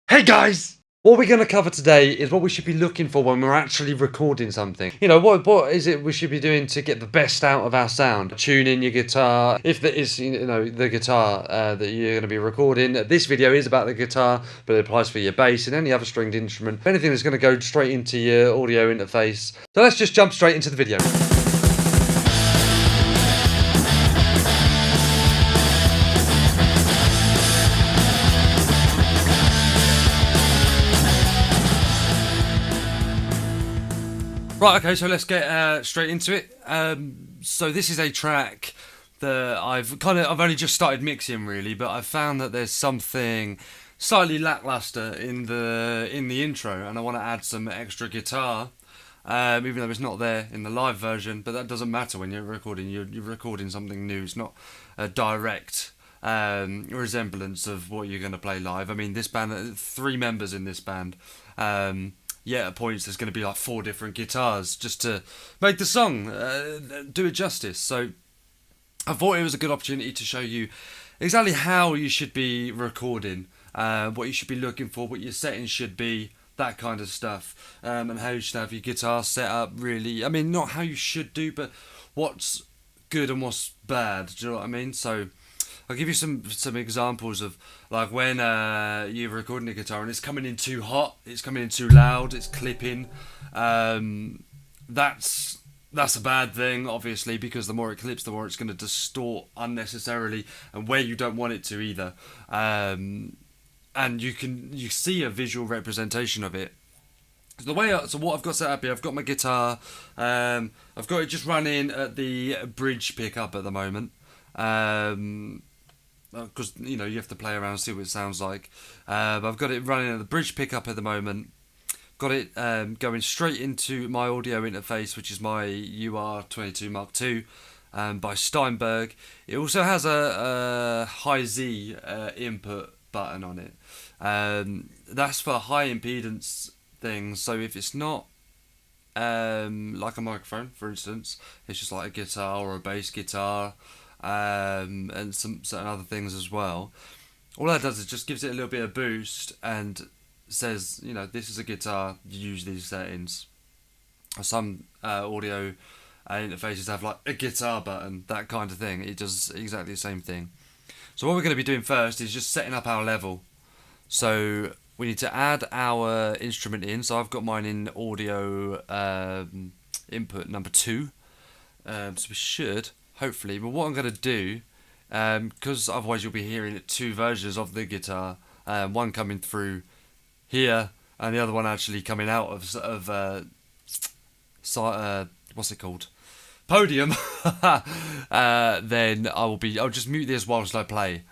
Hey guys! What we're going to cover today is what we should be looking for when we're actually recording something. You know, what is it we should be doing to get the best out of our sound? Tune in your guitar. If there is, the guitar that you're going to be recording. This video is about the guitar, but it applies for your bass and any other stringed instrument. Anything that's going to go straight into your audio interface. So let's just jump straight into the video. Right, okay, so let's get straight into it. So this is a track that I've only just started mixing really, but I've found that there's something slightly lackluster in the intro, and I want to add some extra guitar, even though it's not there in the live version. But that doesn't matter when you're recording. You're recording something new. It's not a direct resemblance of what you're going to play live. I mean, this band, 3 members in this band. At points there's going to be like 4 different guitars just to make the song do it justice. So I thought it was a good opportunity to show you exactly how you should be recording, what you should be looking for, what your settings should be, that kind of stuff, and how you should have your guitar set up really. I mean, not how you should do, but what's good and what's bad. Do you know what I mean? So I'll give you some examples of like when you're recording a guitar and it's coming in too hot, it's coming in too loud, it's clipping. That's a bad thing, obviously, because the more it clips, the more it's going to distort unnecessarily, and where you don't want it to either. And you see a visual representation of it. So what I've got set up here, I've got my guitar. I've got it just running at the bridge pickup at the moment. Because you have to play around and see what it sounds like. But I've got it running at the bridge pickup at the moment. Got it going straight into my audio interface, which is my UR22 Mark II by Steinberg. It also has a high Z input button on it. That's for high impedance things. So if it's not like a microphone, for instance, it's just like a guitar or a bass guitar. And some certain other things as well. All that does is just gives it a little bit of boost and says, this is a guitar, use these settings. Some audio interfaces have like a guitar button, that kind of thing. It does exactly the same thing. So what we're going to be doing first is just setting up our level. So we need to add our instrument in. So I've got mine in audio input number 2. So we should hopefully, but what I'm going to do, because otherwise you'll be hearing 2 versions of the guitar, one coming through here and the other one actually coming out of what's it called, podium. Then I'll just mute this whilst I play.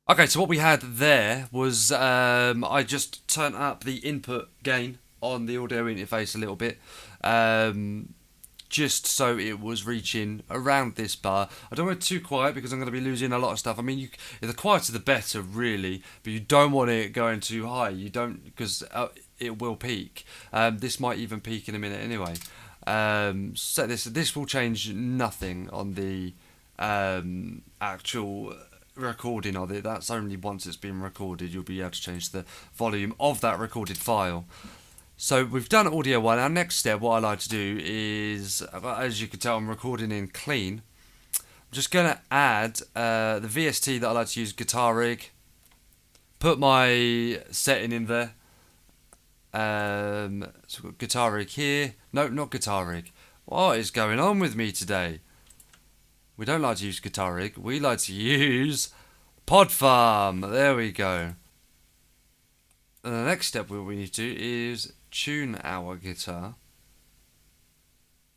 Okay, so what we had there was I just turned up the input gain on the audio interface a little bit, just so it was reaching around this bar. I don't want it too quiet because I'm going to be losing a lot of stuff. I mean, the quieter the better, really, but you don't want it going too high. You don't, because it will peak. This might even peak in a minute anyway. So this will change nothing on the actual recording of it. That's only once it's been recorded you'll be able to change the volume of that recorded file. So we've done audio 1. Our next step, what I like to do is, as you can tell, I'm recording in clean. I'm just going to add the VST that I like to use, Guitar Rig. Put my setting in there. So we've got Guitar Rig here. No, not Guitar Rig. What is going on with me today? We don't like to use Guitar Rig. We like to use Pod Farm. There we go. And the next step we need to do is tune our guitar,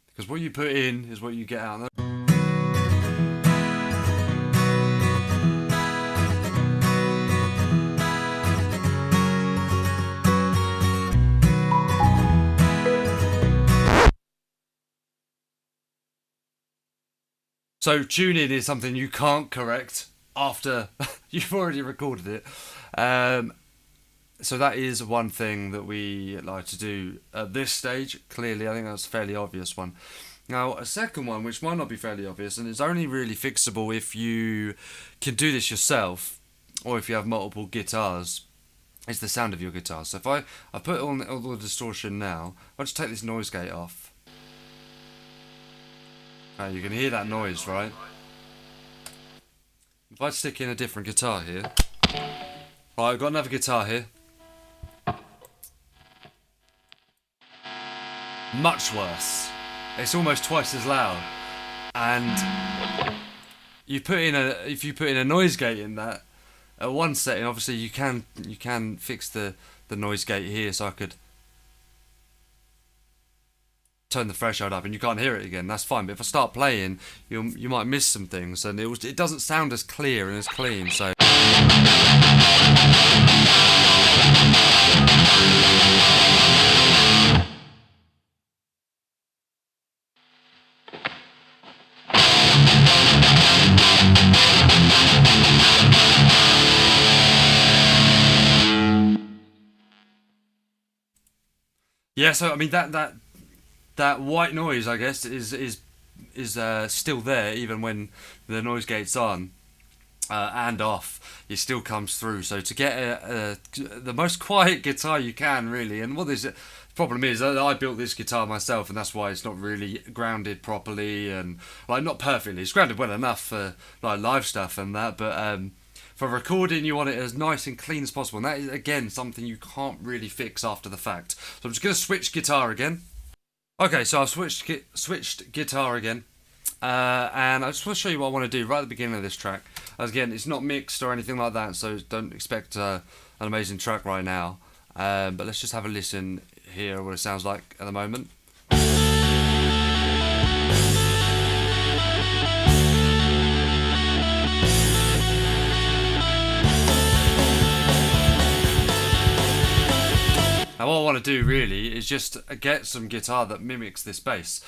because what you put in is what you get out. So tuning is something you can't correct. after you've already recorded it. Um, so that is one thing that we like to do at this stage. Clearly, I think that's a fairly obvious one. Now, a second one, which might not be fairly obvious, and it's only really fixable if you can do this yourself, or if you have multiple guitars, is the sound of your guitar. So if I put on all the distortion now, I'll just take this noise gate off. You can hear that noise, right? If I stick in a different guitar here, right, I've got another guitar here. Much worse. It's almost twice as loud. And if you put in a noise gate in that, at one setting, obviously you can fix the noise gate here, so I could turn the threshold up and you can't hear it again. That's fine. But if I start playing, you might miss some things, and it doesn't sound as clear and as clean. So. Yeah, so I mean that white noise, I guess, is still there even when the noise gate's on and off. It still comes through. So to get the most quiet guitar you can, really, and what this problem is, I built this guitar myself, and that's why it's not really grounded properly and like not perfectly. It's grounded well enough for like live stuff and that, but for recording, you want it as nice and clean as possible, and that is again something you can't really fix after the fact. So I'm just going to switch guitar again. Okay, so I've switched guitar again, and I just want to show you what I want to do right at the beginning of this track. As again, it's not mixed or anything like that, so don't expect an amazing track right now. But let's just have a listen here what it sounds like at the moment. Now what I want to do really is just get some guitar that mimics this bass.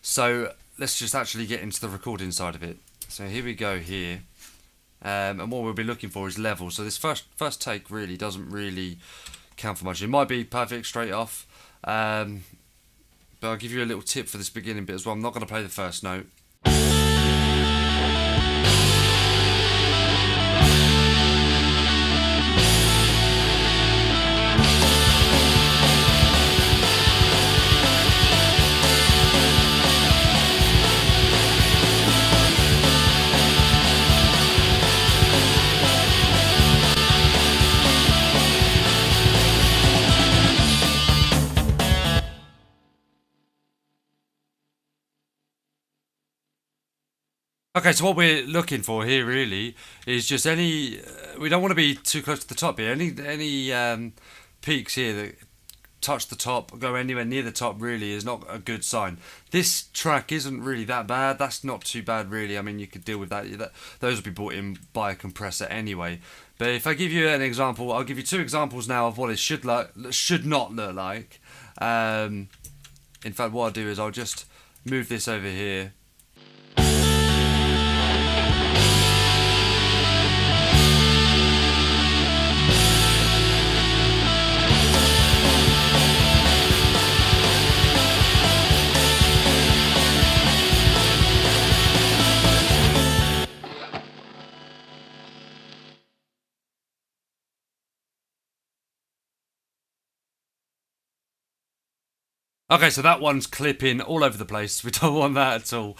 So let's just actually get into the recording side of it. So here we go here. And what we'll be looking for is level. So this first take really doesn't really count for much. It might be perfect straight off. But I'll give you a little tip for this beginning bit as well. I'm not going to play the first note. Okay, so what we're looking for here really is just any. We don't want to be too close to the top here. Any peaks here that touch the top, go anywhere near the top, really is not a good sign. This track isn't really that bad. That's not too bad, really. I mean, you could deal with that. Those will be brought in by a compressor anyway. But if I give you an example, I'll give you two examples now of what it should not look like. In fact, what I'll do is I'll just move this over here. Okay, so that one's clipping all over the place. We don't want that at all.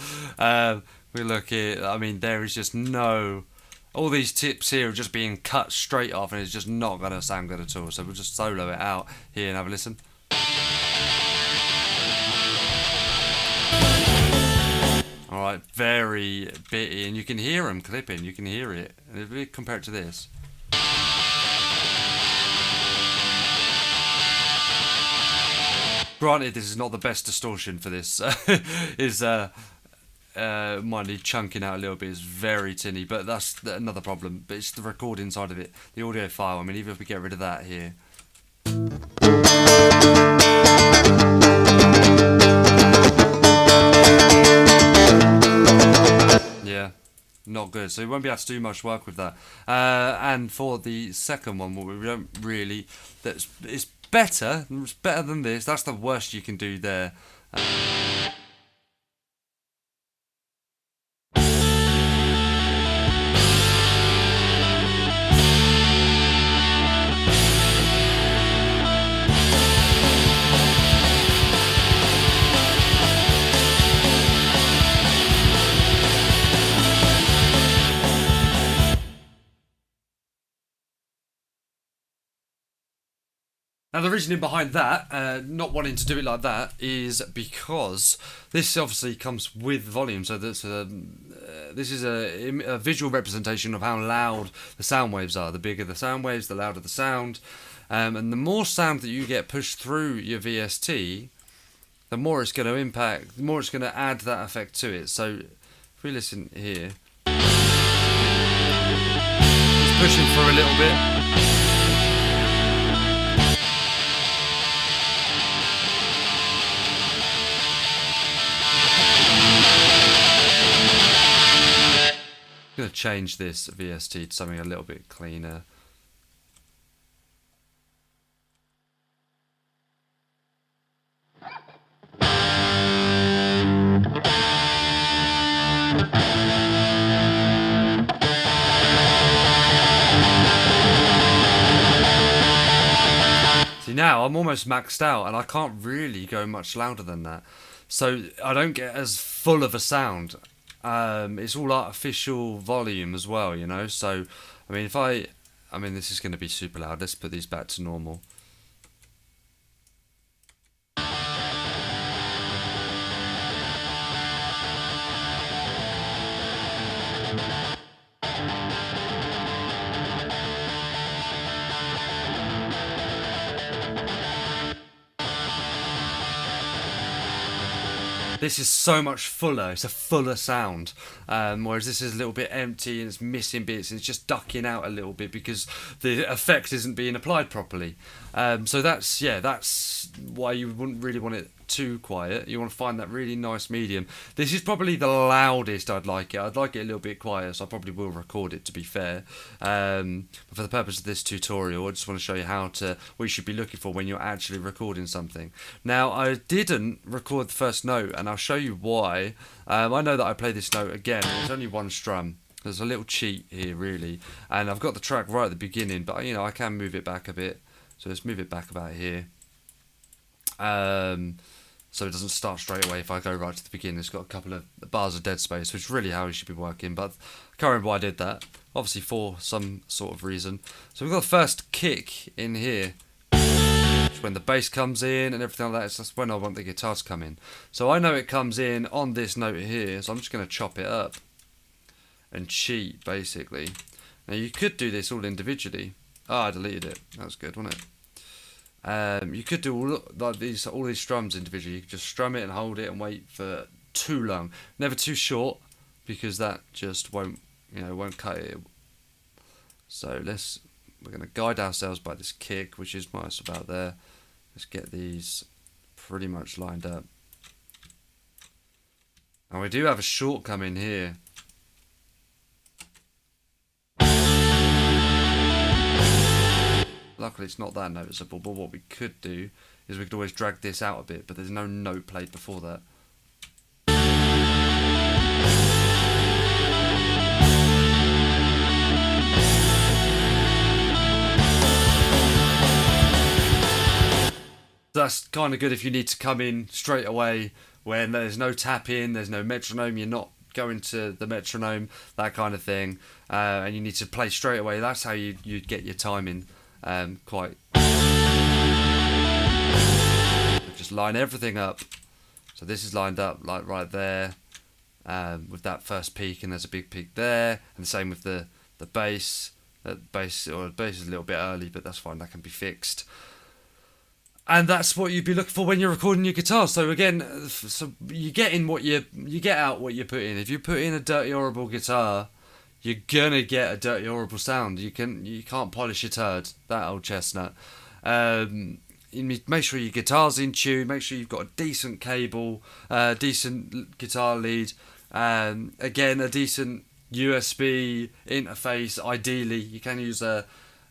We look here, I mean, there is just no... All these tips here are just being cut straight off, and it's just not going to sound good at all. So we'll just solo it out here and have a listen. Alright, very bitty, and you can hear them clipping, you can hear it. And if we compare it to this... Granted, this is not the best distortion for this. Might need chunking out a little bit. It's very tinny, but that's another problem. But it's the recording side of it, the audio file. I mean, even if we get rid of that here. Yeah. not good. So we won't be able to do much work with that. And for the second one, what we don't really, that's it's better. It's better than this. That's the worst you can do there. Now, the reasoning behind that, not wanting to do it like that, is because this obviously comes with volume. So this is a visual representation of how loud the sound waves are. The bigger the sound waves, the louder the sound. And the more sound that you get pushed through your VST, the more it's going to impact, the more it's going to add that effect to it. So if we listen here, it's pushing through a little bit. I'm going to change this VST to something a little bit cleaner. See, now I'm almost maxed out and I can't really go much louder than that. So I don't get as full of a sound. It's all artificial volume as well, you know. So, I mean, this is going to be super loud. Let's put these back to normal. This is so much fuller. It's a fuller sound, whereas this is a little bit empty and it's missing bits and it's just ducking out a little bit because the effect isn't being applied properly. So that's why you wouldn't really want it too quiet. You want to find that really nice medium. This is probably the loudest I'd like it. I'd like it a little bit quieter, so I probably will record it, to be fair. But for the purpose of this tutorial, I just want to show you what you should be looking for when you're actually recording something. Now, I didn't record the first note, and I'll show you why. I know that I play this note again, and it's only one strum. There's a little cheat here, really. And I've got the track right at the beginning, but, I can move it back a bit. So let's move it back about here. So it doesn't start straight away if I go right to the beginning. It's got a couple of bars of dead space, which is really how you should be working, but I can't remember why I did that. Obviously for some sort of reason. So we've got the first kick in here, which when the bass comes in and everything like that, that's when I want the guitar to come in. So I know it comes in on this note here, so I'm just going to chop it up and cheat, basically. Now you could do this all individually. I deleted it. That was good, wasn't it? You could do all these strums individually. You could just strum it and hold it and wait for too long. Never too short, because that just won't cut it. So we're going to guide ourselves by this kick, which is nice about there. Let's get these pretty much lined up. And we do have a short come in here. Luckily it's not that noticeable, but what we could do is we could always drag this out a bit, but there's no note played before that. That's kind of good if you need to come in straight away when there's no tap in, there's no metronome, you're not going to the metronome, that kind of thing, and you need to play straight away. That's how you'd get your timing. Quite just line everything up. So this is lined up like right there, with that first peak, and there's a big peak there, and the same with the bass. The bass is a little bit early, but that's fine. That can be fixed. And that's what you'd be looking for when you're recording your guitar. So again, so you get out what you put in. If you put in a dirty, horrible guitar, you're gonna get a dirty, horrible sound. You can't polish your turd, that old chestnut. Make sure your guitar's in tune. Make sure you've got a decent cable, decent guitar lead. Again, a decent USB interface. Ideally, you can use a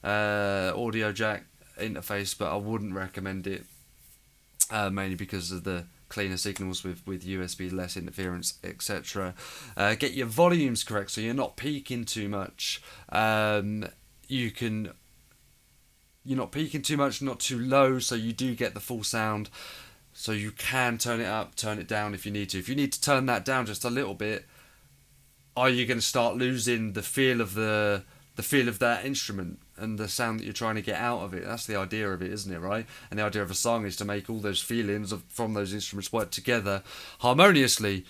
audio jack interface, but I wouldn't recommend it, mainly because of the cleaner signals with USB, less interference, etc. Get your volumes correct so you're not peaking too much. You're not peaking too much, not too low, so you do get the full sound. So you can turn it up, turn it down if you need to. If you need to turn that down just a little bit, are you going to start losing the feel of the feel of that instrument and the sound that you're trying to get out of it? That's the idea of it, isn't it, right? And the idea of a song is to make all those feelings from those instruments work together harmoniously.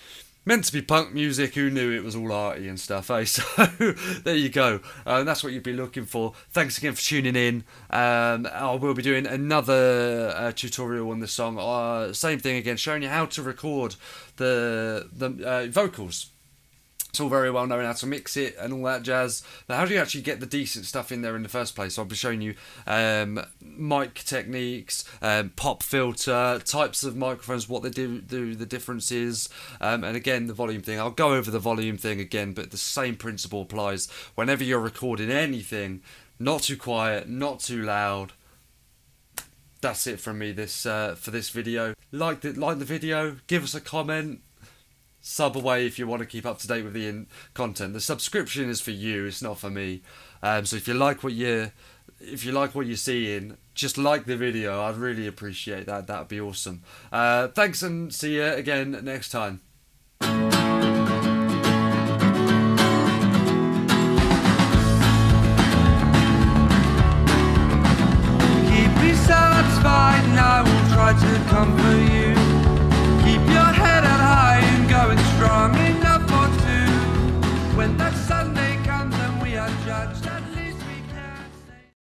Meant to be punk music, who knew it was all arty and stuff, eh? So, there you go. That's what you'd be looking for. Thanks again for tuning in. I will be doing another tutorial on this song. Same thing again, showing you how to record the vocals. It's all very well knowing how to mix it and all that jazz, but how do you actually get the decent stuff in there in the first place? So I'll be showing you mic techniques, pop filter, types of microphones, what they do the differences, and again the volume thing. I'll go over the volume thing again, but the same principle applies whenever you're recording anything. Not too quiet, not too loud. That's it from me for this video. Like the video, give us a comment. Sub away if you want to keep up to date with the content. The subscription is for you, it's not for me. So if you like what you're seeing, just like the video. I'd really appreciate that. That'd be awesome. Thanks, and see you again next time. Keep me satisfied, and I will try to comfort